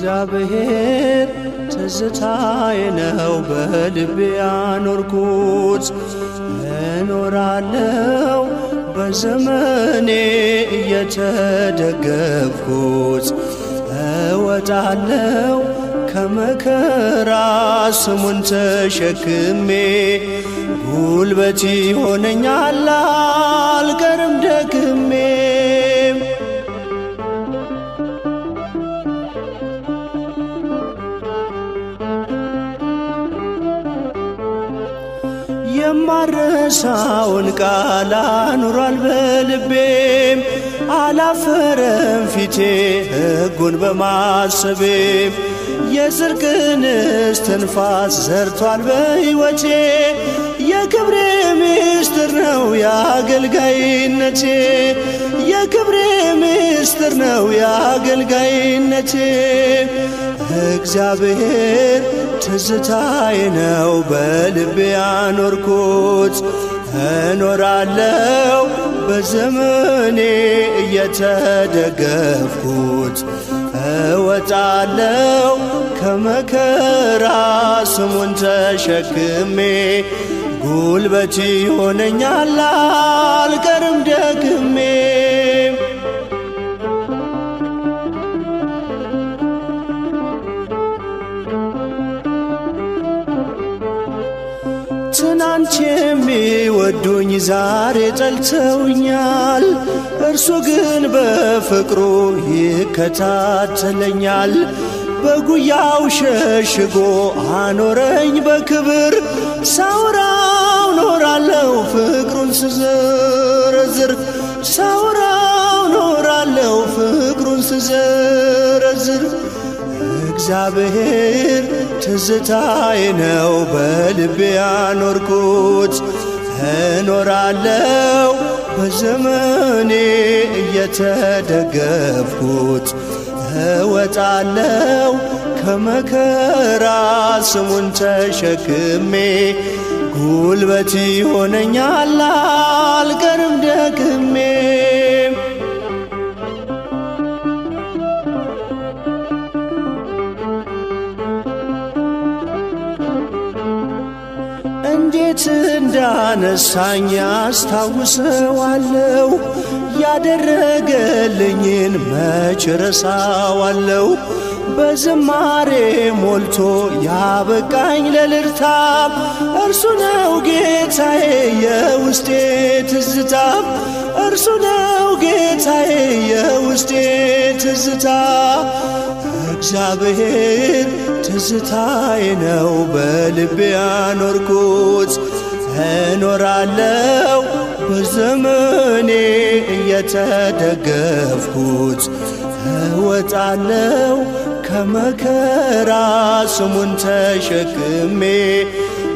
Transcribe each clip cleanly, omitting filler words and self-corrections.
እግዚአብሔር ትዝታዬ ነው በልቤ ያኖርኩት። እኖራለሁ በዘመኔ እየተደገፍኩት፣ እወጣለሁ ከመከራ ስሙን ተሸክሜ። ጉልበቴ ሆነኛል አልቀርም ደክሜ። የማረሳውን ቃል አኑሯል በልቤም፣ አላፈረም ፊቴ ሕጉን በማሰቤ። የጽድቅን እስትንፋስ ዘርቷል በሕይወቴ፣ የክብሬ ምስጢር ነው የአገልጋይነቴ። የክብሬ ምስጢር ነው የአገልጋይነቴ። እግዚአብሔር ትዝታዬ ነው በልቤ ያኖርኩት። እኖራለሁ በዘመኔ እየተደገፍኩት፣ እወጣለሁ ከመከራ ስሙን ተሸክሜ። ጉልበቴ ሆነኛል አልቀርም ደክሜ። ትናንት የሚወዱኝ ዛሬ ጠልተውኛል፣ እርሱ ግን በፍቅሩ ይከታተለኛል። በጉያው ሸሽጎ አኖረኝ በክብር፣ ሳውራው ኖራለሁ ፍቅሩን ስዘረዝር። ሳውራው ኖራለሁ ፍቅሩን ስዘረዝር። እግዚአብሔር ትዝታዬ ነው በልቤ ያኖርኩት። እኖራለሁ በዘመኔ እየተደገፍኩት፣ እወጣለሁ ከመከራ ስሙን ተሸክሜ። ጉልበቴ ሆነኛል አልቀርም ደክሜ። እንዴት እንዳነሳኝ አስታውሰዋለሁ፣ ያደረገልኝን መች ረሳዋለሁ። በዝማሬ ሞልቶ ያበቃኝ ለልርታ፣ እርሱ ነው ጌታዬ የውስጤ ትዝታ። እርሱ ነው ጌታዬ የውስጤ ትዝታ። እግዚአብሔር ትዝታዬ ነው በልቤ ያኖርኩት። እኖራለሁ በዘመኔ እየተደገፍኩት፣ እወጣለሁ ከመከራ ስሙን ተሸክሜ።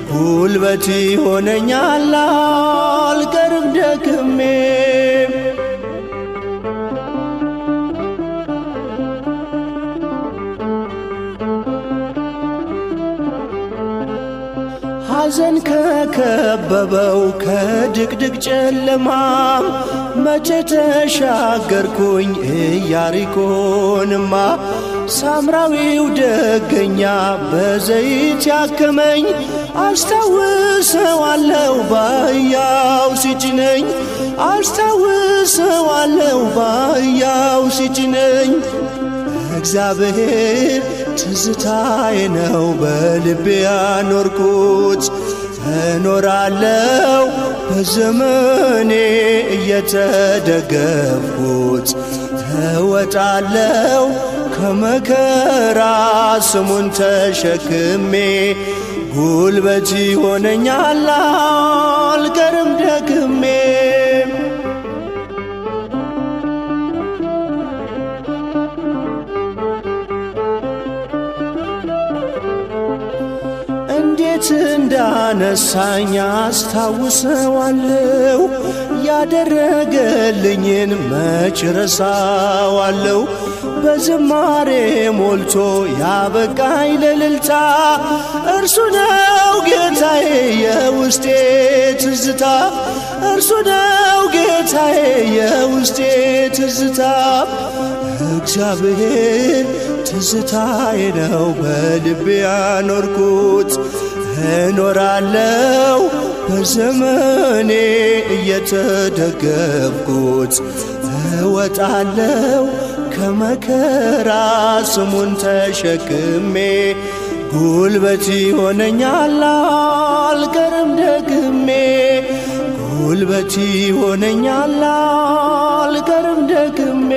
ጉልበቴ ሆነኛል አልቀርም ደክሜ። ሐዘን ከከበበው ከድቅድቅ ጨለማም መቼ ተሻገርኩኝ ኢያሪኮንማ። ሳምራዊው ደገኛ በዘይት ያከመኝ፣ አስታውሰዋለሁ በአህያው ሲጭነኝ። አስታውሰዋለሁ በአህያው ሲጭነኝ። እግዚአብሔር ትዝታዬ ነው በልቤ ያኖርኩት። እኖራለሁ በዘመኔ እየተደገፍኩት፣ እወጣለሁ ከመከራ ስሙን ተሸክሜ። ጉልበቴ ሆነኛል አልቀርም ደክሜ። እንዴት እንዳነሳኝ አስታውሰዋለሁ፣ ያደረገልኝን መች ረሳዋለሁ። በዝማሬ ሞልቶ ያበቃኝ ለልልታ፣ እርሱ ነው ጌታዬ የውስጤ ትዝታ። እርሱ ነው ጌታዬ የውስጤ ትዝታ። እግዚአብሔር ትዝታዬ ነው በልቤ ያኖርኩት። እኖራለው በዘመኔ እየተደገፍኩት፣ እወጣለው ከመከራ ስሙን ተሸክሜ። ጉልበት ይሆነኛል አልቀርም ደግሜ፣ ጉልበት ይሆነኛል አልቀርም ደግሜ።